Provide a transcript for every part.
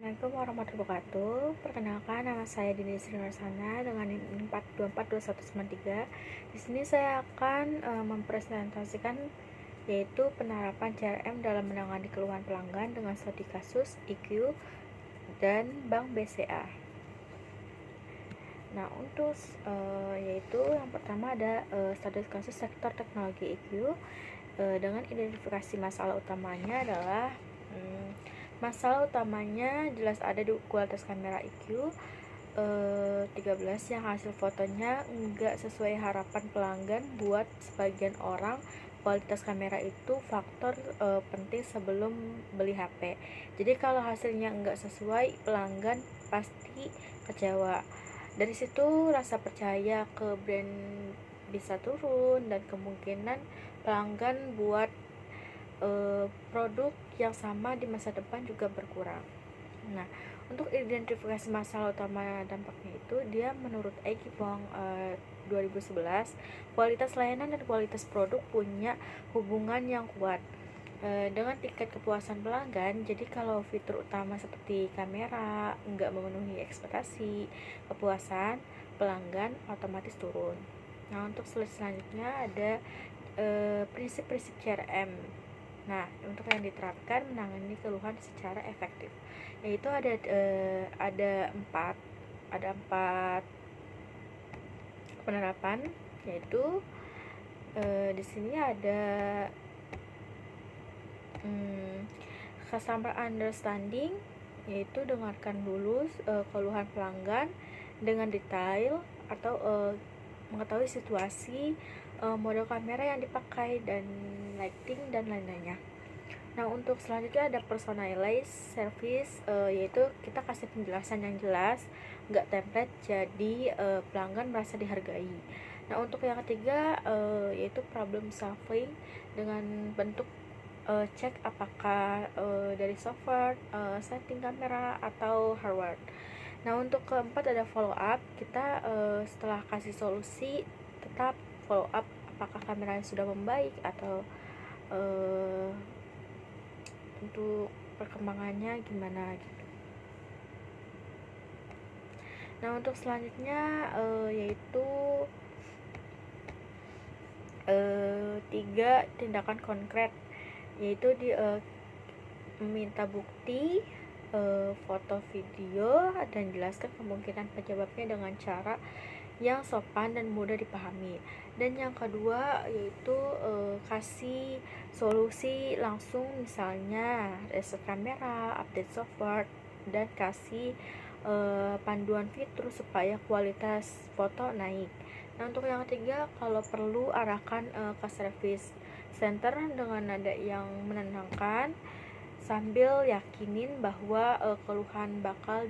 Assalamualaikum warahmatullahi wabarakatuh. Perkenalkan, nama saya Dini Sriwarsana dengan NIM 4242193. Di sini saya akan mempresentasikan yaitu penerapan CRM dalam menangani keluhan pelanggan dengan studi kasus, IQ, dan Bank BCA. Nah, untuk yaitu yang pertama ada studi kasus sektor teknologi IQ dengan identifikasi masalah utamanya adalah masalah utamanya jelas ada di kualitas kamera IQ 13 yang hasil fotonya enggak sesuai harapan pelanggan. Buat sebagian orang kualitas kamera itu faktor penting sebelum beli HP. Jadi kalau hasilnya enggak sesuai, pelanggan pasti kecewa. Dari situ rasa percaya ke brand bisa turun dan kemungkinan pelanggan buat produk yang sama di masa depan juga berkurang. Nah, untuk identifikasi masalah utama dampaknya itu, dia menurut Egy Pong 2011, kualitas layanan dan kualitas produk punya hubungan yang kuat dengan tingkat kepuasan pelanggan. Jadi kalau fitur utama seperti kamera nggak memenuhi ekspektasi, kepuasan pelanggan otomatis turun. Nah, untuk slide selanjutnya ada prinsip-prinsip CRM. Nah, untuk yang diterapkan menangani keluhan secara efektif, yaitu ada empat penerapan, yaitu di sini ada customer understanding, yaitu dengarkan dulu keluhan pelanggan dengan detail atau mengetahui situasi, model kamera yang dipakai dan lighting dan lain-lainnya. Nah, untuk selanjutnya ada personalized service, yaitu kita kasih penjelasan yang jelas, nggak template, jadi pelanggan merasa dihargai. Nah, untuk yang ketiga yaitu problem solving dengan bentuk cek apakah dari software, setting kamera atau hardware. Nah, untuk keempat ada follow up. Kita setelah kasih solusi tetap follow up apakah kameranya sudah membaik atau untuk perkembangannya gimana gitu. Nah, untuk selanjutnya yaitu 3 tindakan konkret, yaitu meminta bukti, foto, video, dan jelaskan kemungkinan penyebabnya dengan cara yang sopan dan mudah dipahami. Dan yang kedua yaitu kasih solusi langsung, misalnya reset kamera, update software, dan kasih panduan fitur supaya kualitas foto naik. Nah, untuk yang ketiga, kalau perlu arahkan ke service center dengan nada yang menenangkan sambil yakinin bahwa keluhan bakal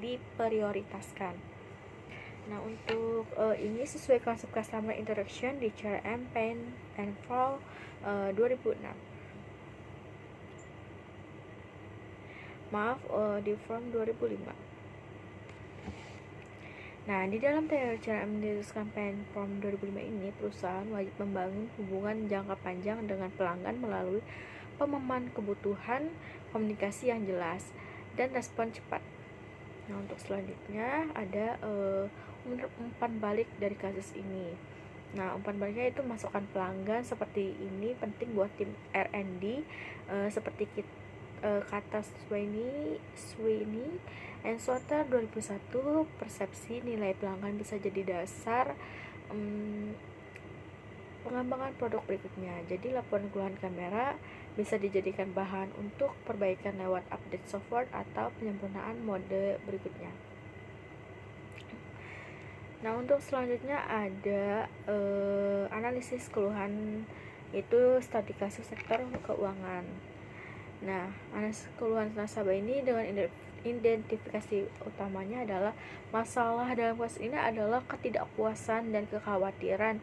diprioritaskan. Nah, untuk ini sesuai konsep customer interaction di CRM Pain and Fall 2006. Maaf, di Form 2005. Nah, di dalam teori CRM didiskusikan Pain Form 2005 ini, perusahaan wajib membangun hubungan jangka panjang dengan pelanggan melalui pemahaman kebutuhan, komunikasi yang jelas, dan respon cepat. Nah, untuk selanjutnya ada umpan balik dari kasus ini. Nah, umpan baliknya itu masukan pelanggan seperti ini penting buat tim R&D, seperti kata Sweeney and Soter 2001, persepsi nilai pelanggan bisa jadi dasar pengembangan produk berikutnya. Jadi laporan keluhan kamera bisa dijadikan bahan untuk perbaikan lewat update software atau penyempurnaan mode berikutnya. Nah, untuk selanjutnya ada analisis keluhan, itu studi kasus sektor keuangan. Nah, analisis keluhan nasabah ini dengan identifikasi utamanya adalah masalah dalam kasus ini adalah ketidakpuasan dan kekhawatiran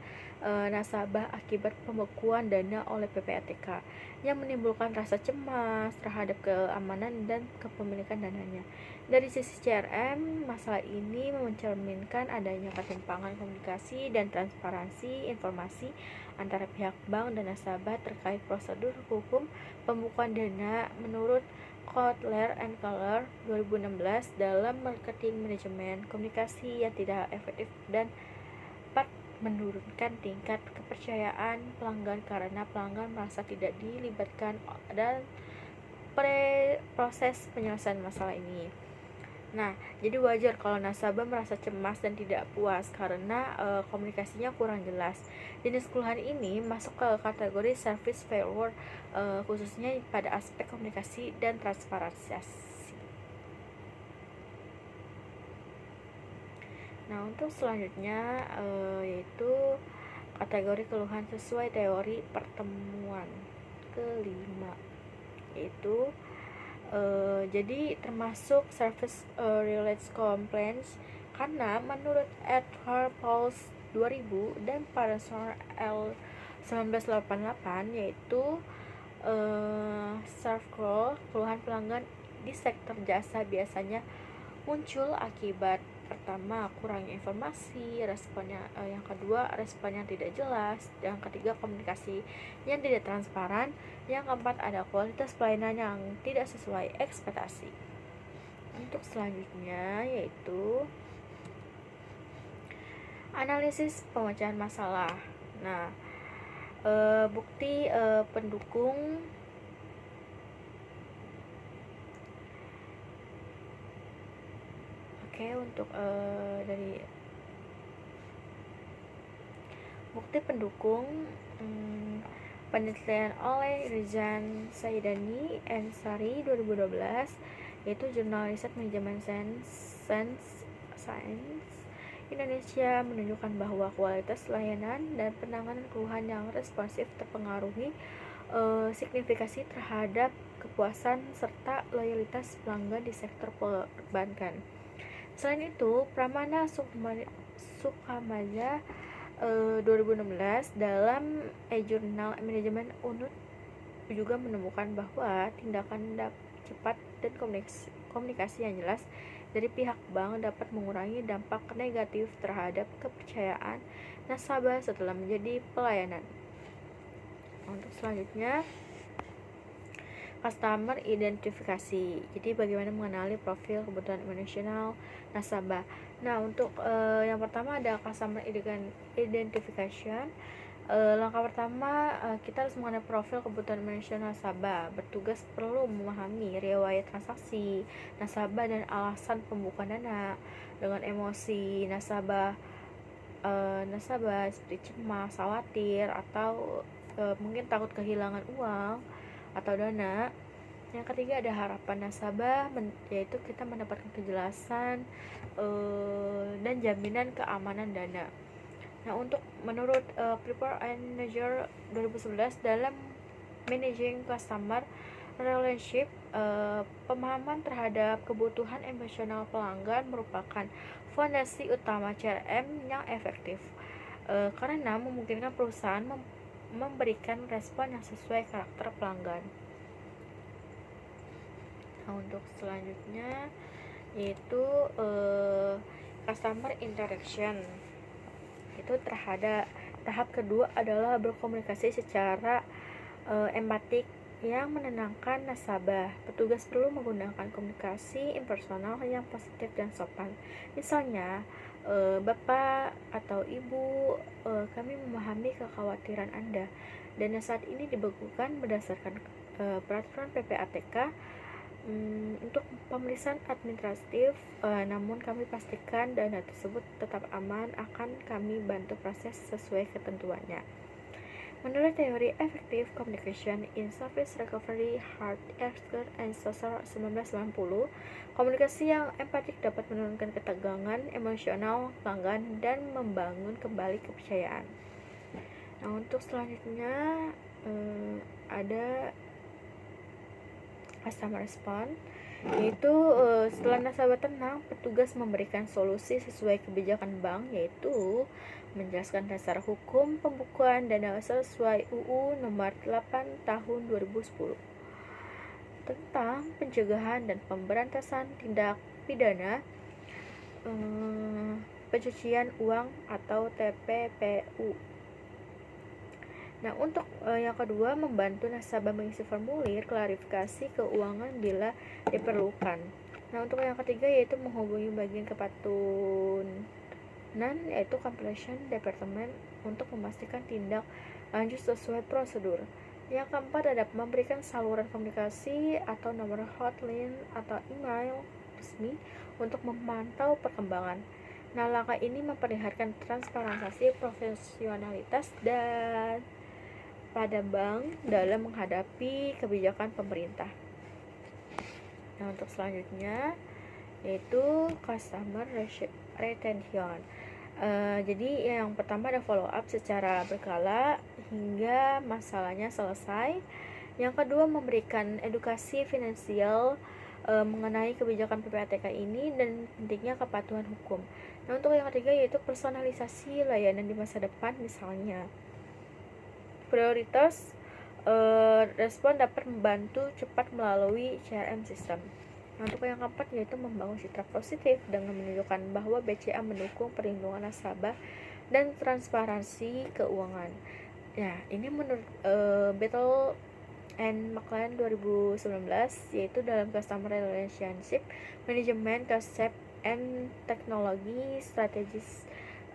nasabah akibat pembekuan dana oleh PPATK yang menimbulkan rasa cemas terhadap keamanan dan kepemilikan dananya. Dari sisi CRM, masalah ini mencerminkan adanya ketimpangan komunikasi dan transparansi informasi antara pihak bank dan nasabah terkait prosedur hukum pembukuan dana menurut Kotler and Keller 2016 dalam marketing manajemen komunikasi yang tidak efektif dan dapat menurunkan tingkat kepercayaan pelanggan karena pelanggan merasa tidak dilibatkan dan proses penyelesaian masalah ini. Nah, jadi wajar kalau nasabah merasa cemas dan tidak puas karena komunikasinya kurang jelas. Jenis keluhan ini masuk ke kategori service failure, khususnya pada aspek komunikasi dan transparansi. Nah, untuk selanjutnya yaitu kategori keluhan sesuai teori pertemuan kelima, yaitu jadi termasuk service related complaints karena menurut Edgar Pauls 2000 dan Parasor L 1988 yaitu keluhan pelanggan di sektor jasa biasanya muncul akibat pertama kurangnya informasi, responnya yang kedua respon yang tidak jelas, yang ketiga komunikasi yang tidak transparan, yang keempat ada kualitas pelayanan yang tidak sesuai ekspektasi. Untuk selanjutnya yaitu analisis pemecahan masalah. Nah, bukti pendukung untuk dari bukti pendukung penelitian oleh Rizan Saidani and Sari 2012 yaitu jurnal riset manajemen Science Indonesia menunjukkan bahwa kualitas layanan dan penanganan keluhan yang responsif terpengaruhi signifikasi terhadap kepuasan serta loyalitas pelanggan di sektor perbankan. Selain itu, Pramana Sukamana 2016 dalam e-jurnal manajemen UNUD juga menemukan bahwa tindakan cepat dan komunikasi yang jelas dari pihak bank dapat mengurangi dampak negatif terhadap kepercayaan nasabah setelah menjadi pelayanan. Untuk selanjutnya customer identifikasi. Jadi bagaimana mengenali profil kebutuhan emosional nasabah. Nah, untuk yang pertama ada customer identification. Langkah pertama kita harus mengenai profil kebutuhan emosional nasabah. Bertugas perlu memahami riwayat transaksi nasabah dan alasan pembukaan dana. Dengan emosi nasabah seperti cemas, khawatir atau mungkin takut kehilangan uang atau dana. Yang ketiga ada harapan nasabah, yaitu kita mendapatkan kejelasan dan jaminan keamanan dana. Nah, untuk menurut Piper and Nager 2011 dalam Managing Customer Relationship, pemahaman terhadap kebutuhan emosional pelanggan merupakan fondasi utama CRM yang efektif karena memungkinkan perusahaan memberikan respon yang sesuai karakter pelanggan. Nah, untuk selanjutnya yaitu customer interaction. Itu tahap kedua adalah berkomunikasi secara empatik yang menenangkan nasabah. Petugas perlu menggunakan komunikasi impersonal yang positif dan sopan. Misalnya, Bapak atau Ibu, kami memahami kekhawatiran Anda. Dana saat ini dibekukan berdasarkan peraturan PPATK untuk pemeriksaan administratif, namun kami pastikan dana tersebut tetap aman, akan kami bantu proses sesuai ketentuannya. Menurut teori Effective Communication in Service Recovery Hart, Esker, and Social 1990, komunikasi yang empatik dapat menurunkan ketegangan emosional pelanggan dan membangun kembali kepercayaan. Nah, untuk selanjutnya ada customer response, yaitu setelah nasabah tenang, petugas memberikan solusi sesuai kebijakan bank, yaitu menjelaskan dasar hukum pembukuan dana sesuai UU nomor 8 tahun 2010 tentang pencegahan dan pemberantasan tindak pidana pencucian uang atau TPPU. Nah, untuk yang kedua, membantu nasabah mengisi formulir klarifikasi keuangan bila diperlukan. Nah, untuk yang ketiga yaitu menghubungi bagian kepatuhan, yaitu Completion Department untuk memastikan tindak lanjut sesuai prosedur. Yang keempat ada memberikan saluran komunikasi atau nomor hotline atau email resmi untuk memantau perkembangan. Nah, langkah ini memperlihatkan transparansi, profesionalitas, dan pada bank dalam menghadapi kebijakan pemerintah. Nah, untuk selanjutnya yaitu customer retention. Jadi yang pertama ada follow up secara berkala hingga masalahnya selesai. Yang kedua, memberikan edukasi finansial mengenai kebijakan PPATK ini dan pentingnya kepatuhan hukum. Nah, untuk yang ketiga yaitu personalisasi layanan di masa depan, misalnya prioritas respon dapat membantu cepat melalui CRM system. Nah, untuk yang keempat yaitu membangun citra positif dengan menunjukkan bahwa BCA mendukung perlindungan nasabah dan transparansi keuangan. Ya, ini menurut Battle and McLaren 2019 yaitu dalam Customer Relationship Management Concept and Technology Strategis.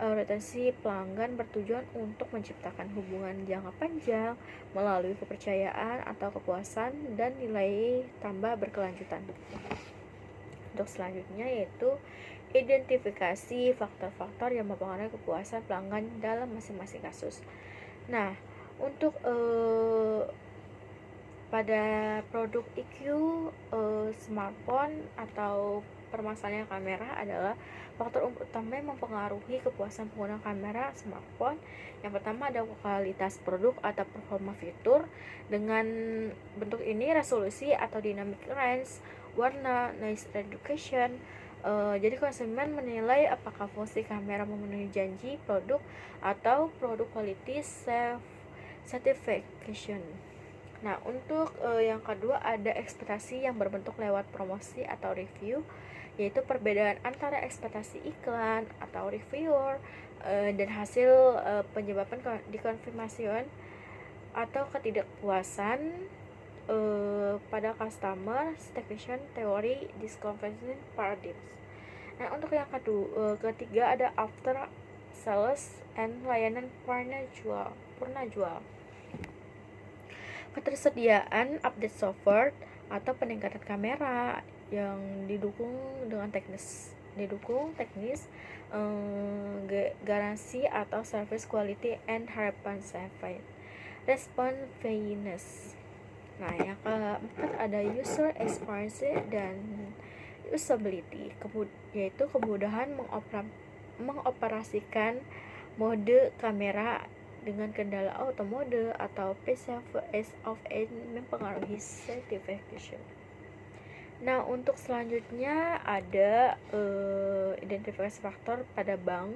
Retensi pelanggan bertujuan untuk menciptakan hubungan jangka panjang melalui kepercayaan atau kepuasan dan nilai tambah berkelanjutan. Untuk selanjutnya yaitu identifikasi faktor-faktor yang mempengaruhi kepuasan pelanggan dalam masing-masing kasus. Nah, untuk pada produk EQ smartphone atau permasalahan kamera adalah faktor utama yang mempengaruhi kepuasan pengguna kamera smartphone. Yang pertama ada kualitas produk atau performa fitur. Dengan bentuk ini resolusi atau dynamic range, warna, noise reduction. Jadi konsumen menilai apakah fungsi kamera memenuhi janji produk atau produk quality certification. Nah, untuk yang kedua ada ekspektasi yang berbentuk lewat promosi atau review, yaitu perbedaan antara ekspektasi iklan atau reviewer dan hasil penyebabkan dikonfirmasi atau ketidakpuasan pada customer satisfaction teori disconfirmation paradigms. Nah, untuk yang ketiga ada after sales and layanan purna jual. Ketersediaan update software atau peningkatan kamera yang didukung teknis, garansi atau service quality and responsiveness. Nah, yang keempat ada user experience dan usability, yaitu kemudahan mengoperasikan mode kamera dengan kendala auto mode atau PCF mempengaruhi certification. Nah, untuk selanjutnya ada identifikasi faktor pada bank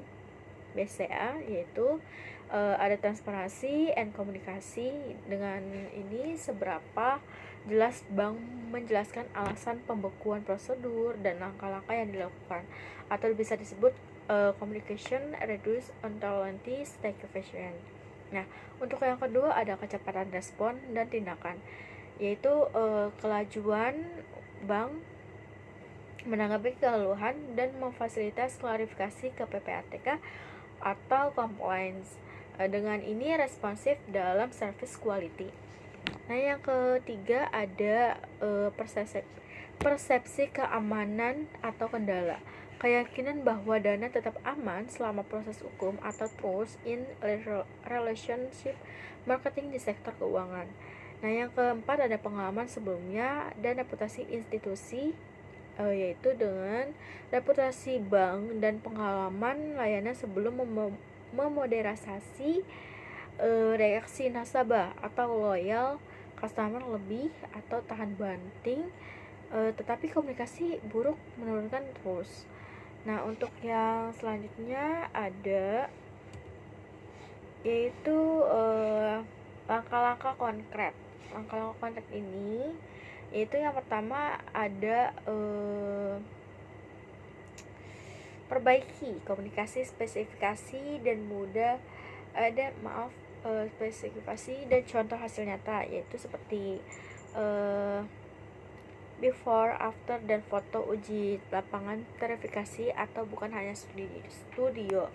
BCA, yaitu ada transparansi and komunikasi. Dengan ini seberapa jelas bank menjelaskan alasan pembekuan prosedur dan langkah-langkah yang dilakukan, atau bisa disebut communication reduce uncertainty certification. Nah, untuk yang kedua ada kecepatan respon dan tindakan, yaitu kelajuan bank menanggapi keluhan dan memfasilitas klarifikasi ke PPATK atau compliance. Dengan ini responsif dalam service quality. Nah, yang ketiga ada persepsi keamanan atau kendala, keyakinan bahwa dana tetap aman selama proses hukum atau trust in relationship marketing di sektor keuangan. Nah, yang keempat ada pengalaman sebelumnya dan reputasi institusi, yaitu dengan reputasi bank dan pengalaman layanan sebelum memoderasi reaksi nasabah atau loyal customer lebih atau tahan banting, tetapi komunikasi buruk menurunkan trust. Nah, untuk yang selanjutnya ada yaitu langkah-langkah konkret. Langkah-langkah konkret ini yaitu yang pertama ada perbaiki komunikasi spesifikasi dan spesifikasi dan contoh hasil nyata, yaitu seperti uh, before, after, dan foto uji lapangan verifikasi atau bukan hanya studio.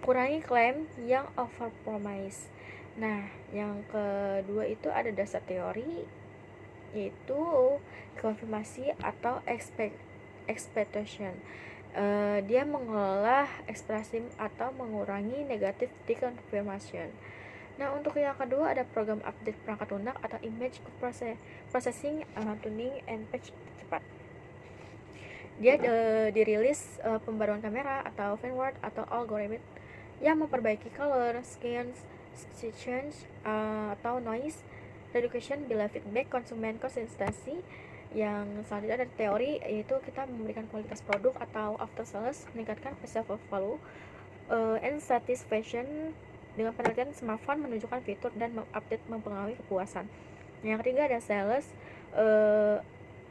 Kurangi klaim yang overpromise. Nah, yang kedua itu ada dasar teori, yaitu konfirmasi atau expectation. Dia mengelola ekspresi atau mengurangi negatif deconfirmation. Nah, untuk yang kedua ada program update perangkat lunak atau image processing, tuning and patch cepat. Dia dirilis pembaruan kamera atau firmware atau algoritma yang memperbaiki color, change, atau noise reduction bila feedback konsumen konsistensi. Yang selanjutnya ada teori, yaitu kita memberikan kualitas produk atau after sales, meningkatkan self value and satisfaction dengan penelitian smartphone menunjukkan fitur dan update mempengaruhi kepuasan. Yang ketiga ada sales,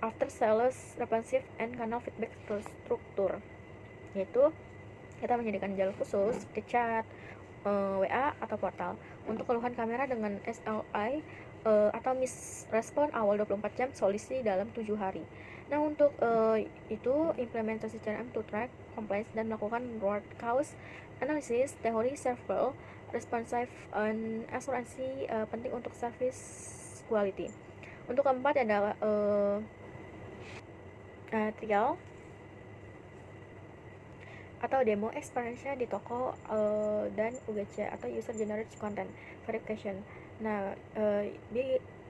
after sales responsive and kanal feedback struktur, yaitu kita menyediakan jalur khusus seperti chat, WA atau portal untuk keluhan kamera dengan SLI atau miss respon awal 24 jam, solusi dalam 7 hari. Nah, untuk itu implementasi CRM to track compliance dan melakukan root cause analysis, teori server responsive and asuransi penting untuk service quality. Untuk keempat ada trial atau demo experience di toko dan UGC atau user generated content verification. Nah,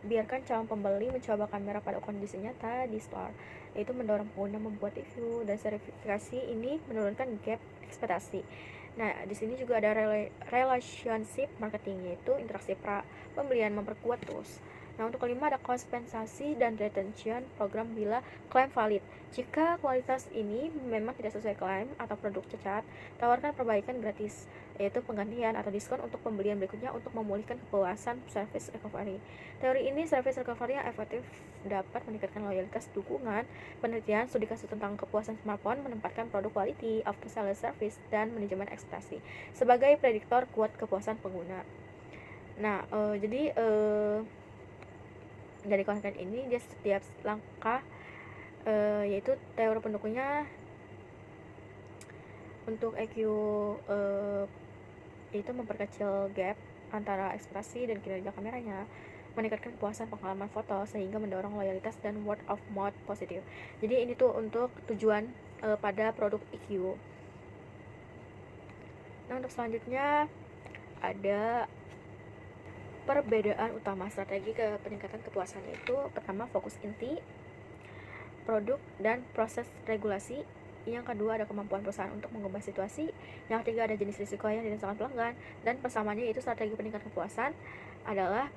biarkan calon pembeli mencoba kamera pada kondisi nyata di store, yaitu mendorong pengguna membuat review, dan verifikasi ini menurunkan gap ekspektasi. Nah, di sini juga ada relationship marketing, yaitu interaksi pembelian memperkuat terus. Nah, untuk kelima ada kompensasi dan retention program bila klaim valid. Jika kualitas ini memang tidak sesuai klaim atau produk cacat, tawarkan perbaikan gratis, yaitu penggantian atau diskon untuk pembelian berikutnya untuk memulihkan kepuasan service recovery. Teori ini service recovery yang efektif dapat meningkatkan loyalitas. Dukungan penelitian studi kasus tentang kepuasan smartphone menempatkan produk quality, after sales service, dan manajemen ekspektasi sebagai prediktor kuat kepuasan pengguna. Nah, jadi dari konten ini dia setiap langkah yaitu teori pendukungnya untuk EQ itu memperkecil gap antara ekspresi dan kinerja kameranya, meningkatkan kepuasan pengalaman foto sehingga mendorong loyalitas dan word of mouth positif. Jadi ini tuh untuk tujuan pada produk EQ. Nah, untuk selanjutnya ada perbedaan utama strategi ke peningkatan kepuasan, yaitu pertama fokus inti produk dan proses regulasi. Yang kedua ada kemampuan perusahaan untuk mengubah situasi. Yang ketiga ada jenis risiko yang dirasakan pelanggan. Dan persamaannya yaitu strategi peningkatan kepuasan adalah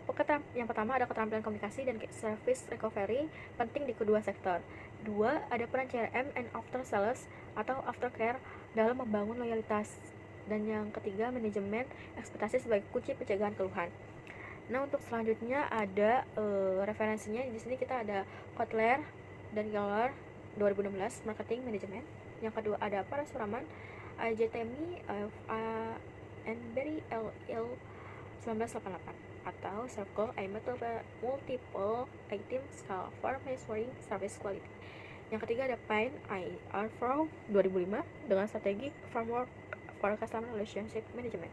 yang pertama ada keterampilan komunikasi dan service recovery penting di kedua sektor. Dua, ada peran CRM and after sales atau aftercare dalam membangun loyalitas. Dan yang ketiga, manajemen ekspektasi sebagai kunci pencegahan keluhan. Nah, untuk selanjutnya ada referensinya. Di sini kita ada Kotler dan Geller 2016 marketing management. Yang kedua ada Parasuraman, IJTMI, and Berry LL 1988 atau Circle a multiple item scale for measuring service quality. Yang ketiga ada Pine IR from 2005 dengan strategi framework for customer relationship management.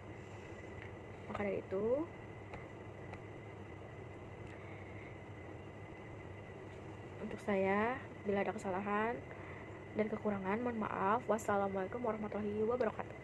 Maka dari itu untuk saya, bila ada kesalahan dan kekurangan, mohon maaf. Wassalamualaikum warahmatullahi wabarakatuh.